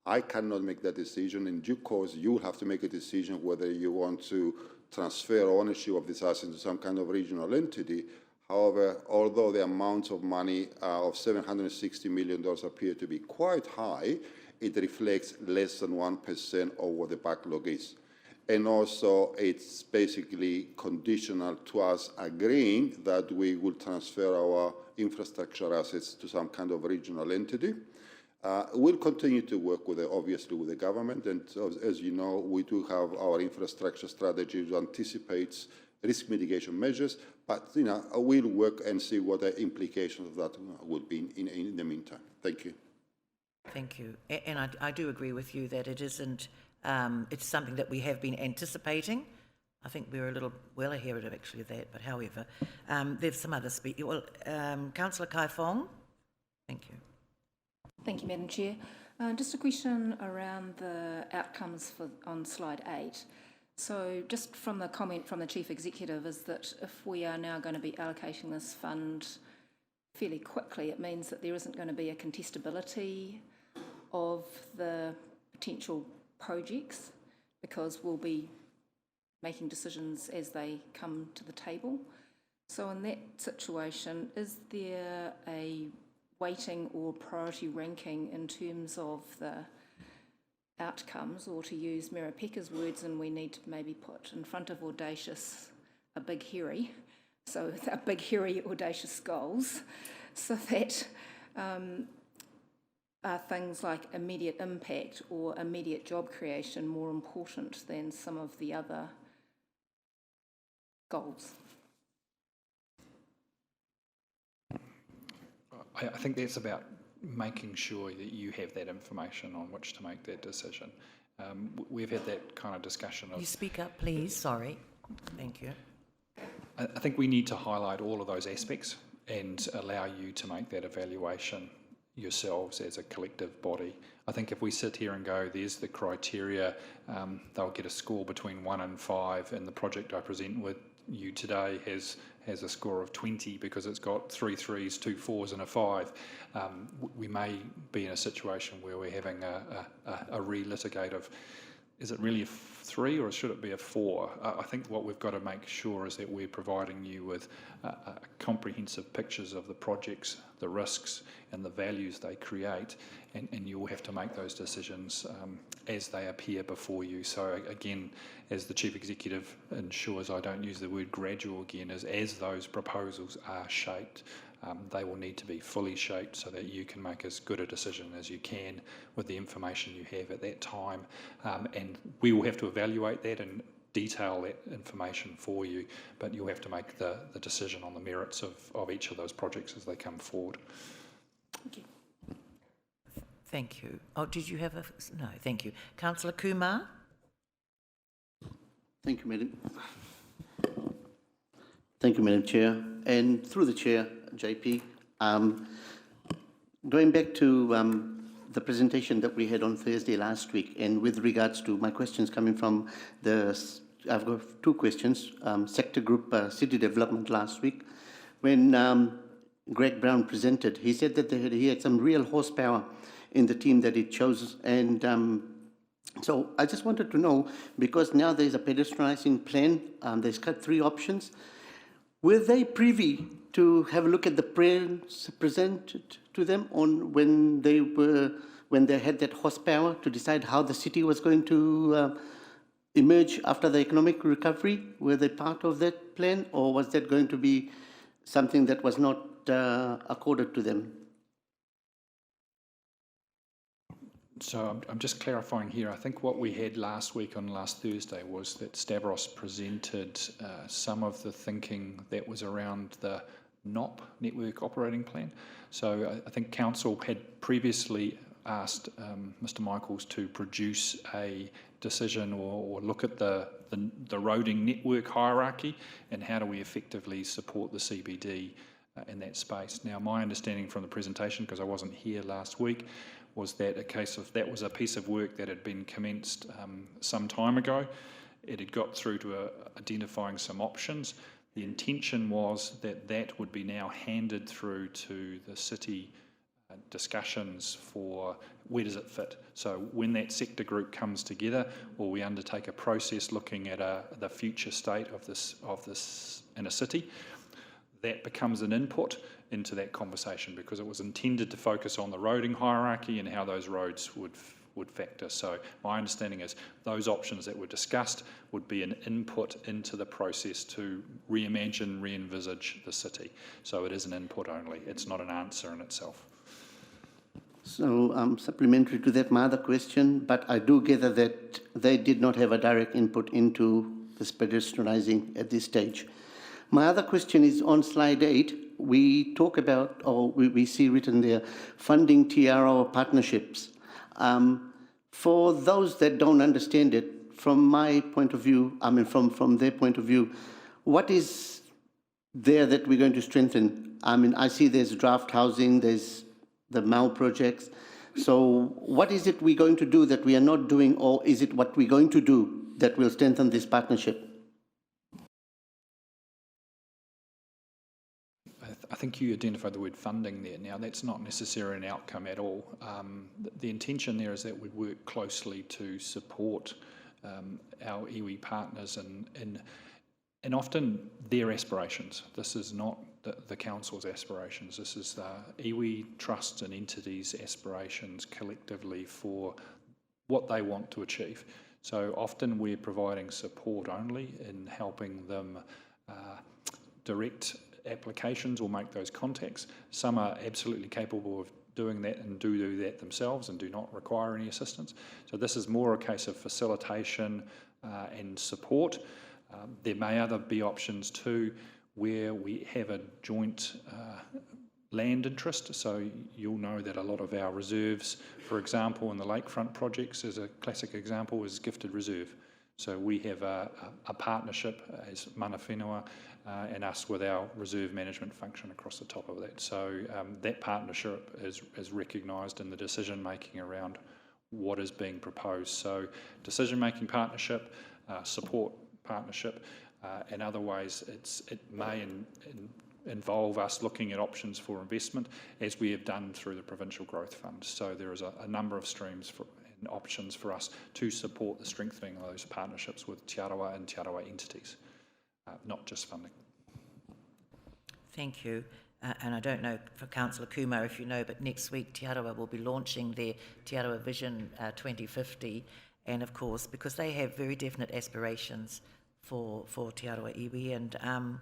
Speaker 10: I cannot make that decision. In due course, you will have to make a decision whether you want to transfer ownership of this asset to some kind of regional entity. However, although the amount of money of $760 million appear to be quite high, it reflects less than 1% of what the backlog is. And also, it's basically conditional to us agreeing that we will transfer our infrastructure assets to some kind of regional entity. We'll continue to work with, obviously, with the government. And as you know, we do have our infrastructure strategy that anticipates risk mitigation measures, but we'll work and see what the implications of that would be in the meantime. Thank you.
Speaker 1: Thank you. And I do agree with you that it isn't, it's something that we have been anticipating. I think we're a little well ahead of actually that, but however, there's some other Well, Councillor Kai Fong, thank you.
Speaker 2: Thank you, Madam Chair. Just a question around the outcomes on slide 8. So just from the comment from the Chief Executive is that if we are now going to be allocating this fund fairly quickly, it means that there isn't going to be a contestability of the potential projects because we'll be making decisions as they come to the table. So in that situation, is there a weighting or priority ranking in terms of the outcomes, or to use Meripeka's words, and we need to maybe put in front of audacious a big hairy, so a big hairy audacious goals, so that are things like immediate impact or immediate job creation more important than some of the other goals?
Speaker 7: I think that's about making sure that you have that information on which to make that decision. We've had that kind of discussion of...
Speaker 1: You speak up, please. Sorry. Thank you.
Speaker 7: I think we need to highlight all of those aspects and allow you to make that evaluation yourselves as a collective body. I think if we sit here and go, there's the criteria, they'll get a score between 1 and 5, and the project I present with you today has a score of 20 because it's got 3 3s, 2 4s and a 5. We may be in a situation where we're having a re-litigate of, is it really a 3 or should it be a 4? I think what we've got to make sure is that we're providing you with comprehensive pictures of the projects, the risks and the values they create, and you'll have to make those decisions as they appear before you. So again, as the Chief Executive ensures I don't use the word gradual again, as those proposals are shaped, they will need to be fully shaped so that you can make as good a decision as you can with the information you have at that time. And we will have to evaluate that and detail that information for you, but you'll have to make the decision on the merits of each of those projects as they come forward.
Speaker 2: Thank you.
Speaker 1: Thank you. Oh, did you have a... No, thank you. Councillor Kumar?
Speaker 11: Thank you, Madam. Thank you, Madam Chair. And through the Chair, JP, going back to the presentation that we had on Thursday last week, and with regards to my questions coming from I've got 2 questions. Sector Group City Development last week, when Greg Brown presented, he said that he had some real horsepower in the team that he chose, and so I just wanted to know, because now there's a pedestrianising plan, there's got 3 options. were they privy to have a look at the plans presented to them on when they had that horsepower to decide how the city was going to emerge after the economic recovery? Were they part of that plan, or was that going to be something that was not accorded to them?
Speaker 7: So I'm just clarifying here. I think what we had last week on last Thursday was that Stavros presented some of the thinking that was around the NOP, Network Operating Plan. So I think Council had previously asked Mr Michaels to produce a decision or look at the roading network hierarchy and how do we effectively support the CBD in that space. Now, my understanding from the presentation, because I wasn't here last week, was that that was a piece of work that had been commenced some time ago. It had got through to identifying some options. The intention was that that would be now handed through to the city discussions for where does it fit. So when that sector group comes together, or we undertake a process looking at the future state of this in a city, that becomes an input into that conversation, because it was intended to focus on the roading hierarchy and how those roads would factor. So my understanding is those options that were discussed would be an input into the process to reimagine, re-envisage the city. So it is an input only. It's not an answer in itself.
Speaker 11: So supplementary to that, my other question, but I do gather that they did not have a direct input into this pedestrianising at this stage. My other question is on slide 8, we talk about, or we see written there, funding TRO partnerships. For those that don't understand it, from my point of view, from their point of view, what is there that we're going to strengthen? I see there's draft housing, there's the MAU projects. So what is it we're going to do that we are not doing, or is it what we're going to do that will strengthen this partnership?
Speaker 7: I think you identified the word funding there. Now, that's not necessarily an outcome at all. The intention there is that we work closely to support our iwi partners and often their aspirations. This is not the council's aspirations. This is the iwi trusts and entities' aspirations collectively for what they want to achieve. So often we're providing support only in helping them direct applications or make those contacts. Some are absolutely capable of doing that and do that themselves and do not require any assistance. So this is more a case of facilitation and support. There may be options too where we have a joint land interest. So you'll know that a lot of our reserves, for example, in the lakefront projects, as a classic example, is gifted reserve. So we have a partnership as mana whenua and us with our reserve management function across the top of that. So that partnership is recognised in the decision making around what is being proposed. So decision making partnership, support partnership, and other ways it may involve us looking at options for investment, as we have done through the Provincial Growth Fund. So there is a number of streams and options for us to support the strengthening of those partnerships with Te Arawa and Te Arawa entities, not just funding.
Speaker 1: Thank you. And I don't know for Councillor Kumar if you know, but next week Te Arawa will be launching their Te Arawa Vision 2050. And of course, because they have very definite aspirations for Te Arawa iwi, and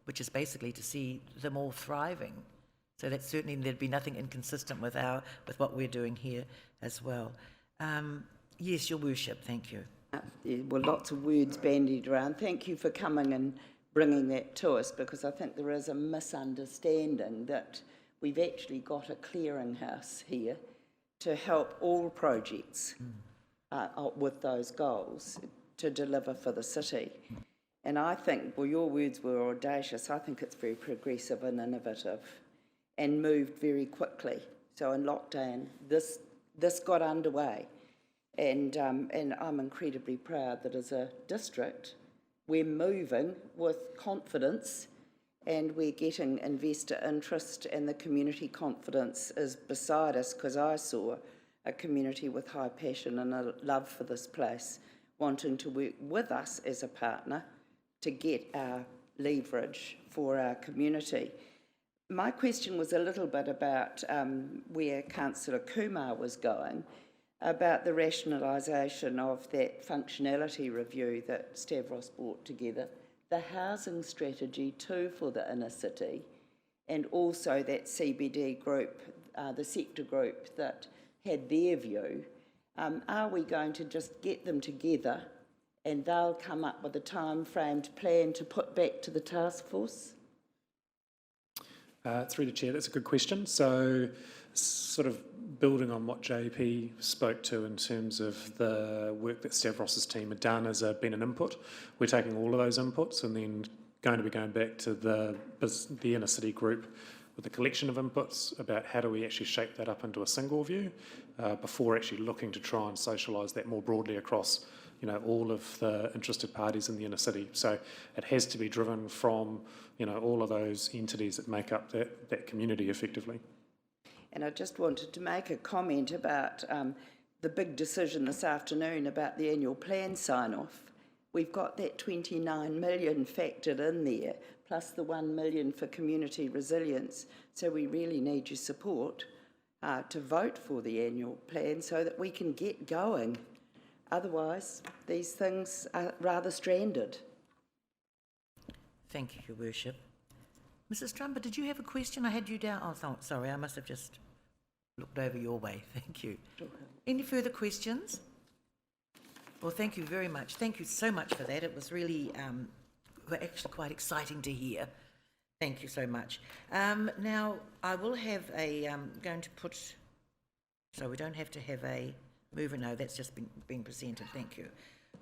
Speaker 1: which is basically to see them all thriving. So that certainly there'd be nothing inconsistent with what we're doing here as well. Yes, Your Worship, thank you.
Speaker 3: Well, lots of words bandied around. Thank you for coming and bringing that to us, because I think there is a misunderstanding that we've actually got a clearinghouse here to help all projects with those goals to deliver for the city. And I think, well, your words were audacious. I think it's very progressive and innovative and moved very quickly. So in lockdown, this got underway. And I'm incredibly proud that as a district, we're moving with confidence and we're getting investor interest, and the community confidence is beside us, because I saw a community with high passion and a love for this place, wanting to work with us as a partner to get our leverage for our community. My question was a little bit about where Councillor Kumar was going, about the rationalisation of that functionality review that Stavros brought together, the housing strategy too for the inner city, and also that CBD group, the sector group that had their view. Are we going to just get them together and they'll come up with a time-framed plan to put back to the task force?
Speaker 8: Through the Chair, that's a good question. So, sort of building on what JP spoke to in terms of the work that Stavros' team had done as been an input, we're taking all of those inputs and then going to be going back to the inner city group with a collection of inputs about how do we actually shape that up into a single view before actually looking to try and socialise that more broadly across, you know, all of the interested parties in the inner city. So it has to be driven from, you know, all of those entities that make up that community effectively.
Speaker 3: And I just wanted to make a comment about the big decision this afternoon about the annual plan sign-off. We've got that 29 million factored in there, plus the 1 million for community resilience. So we really need your support to vote for the annual plan so that we can get going. Otherwise, these things are rather stranded.
Speaker 1: Thank you, Your Worship. Mrs. Trumper, did you have a question? I had you down. Oh, sorry, I must have just looked over your way. Thank you. Any further questions? Well, thank you very much. Thank you so much for that. It was really, actually quite exciting to hear. Thank you so much. Now, I will have going to put, so we don't have to have a mover. No, that's just been presented. Thank you.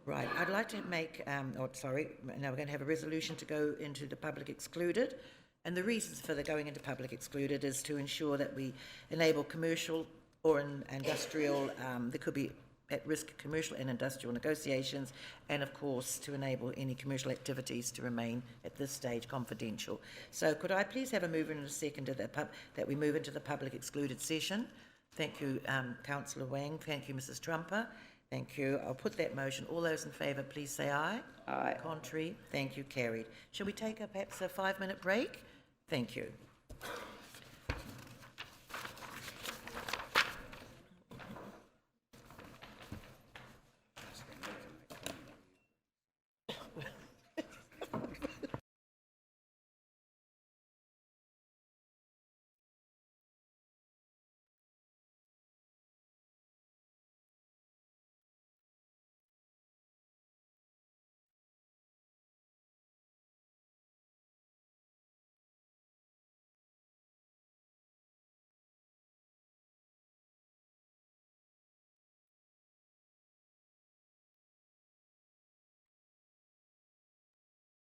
Speaker 1: Right, I'd like to make, now we're going to have a resolution to go into the public excluded. And the reasons for the going into public excluded is to ensure that we enable commercial or industrial, there could be at-risk commercial and industrial negotiations, and of course to enable any commercial activities to remain at this stage confidential. So could I please have a mover and a seconder that we move into the public excluded session? Thank you, Councillor Wang. Thank you, Mrs. Trumper. Thank you. I'll put that motion. All those in favour, please say aye.
Speaker 3: Aye.
Speaker 1: Contrary? Thank you. Carried. Shall we take perhaps a 5-minute break? Thank you.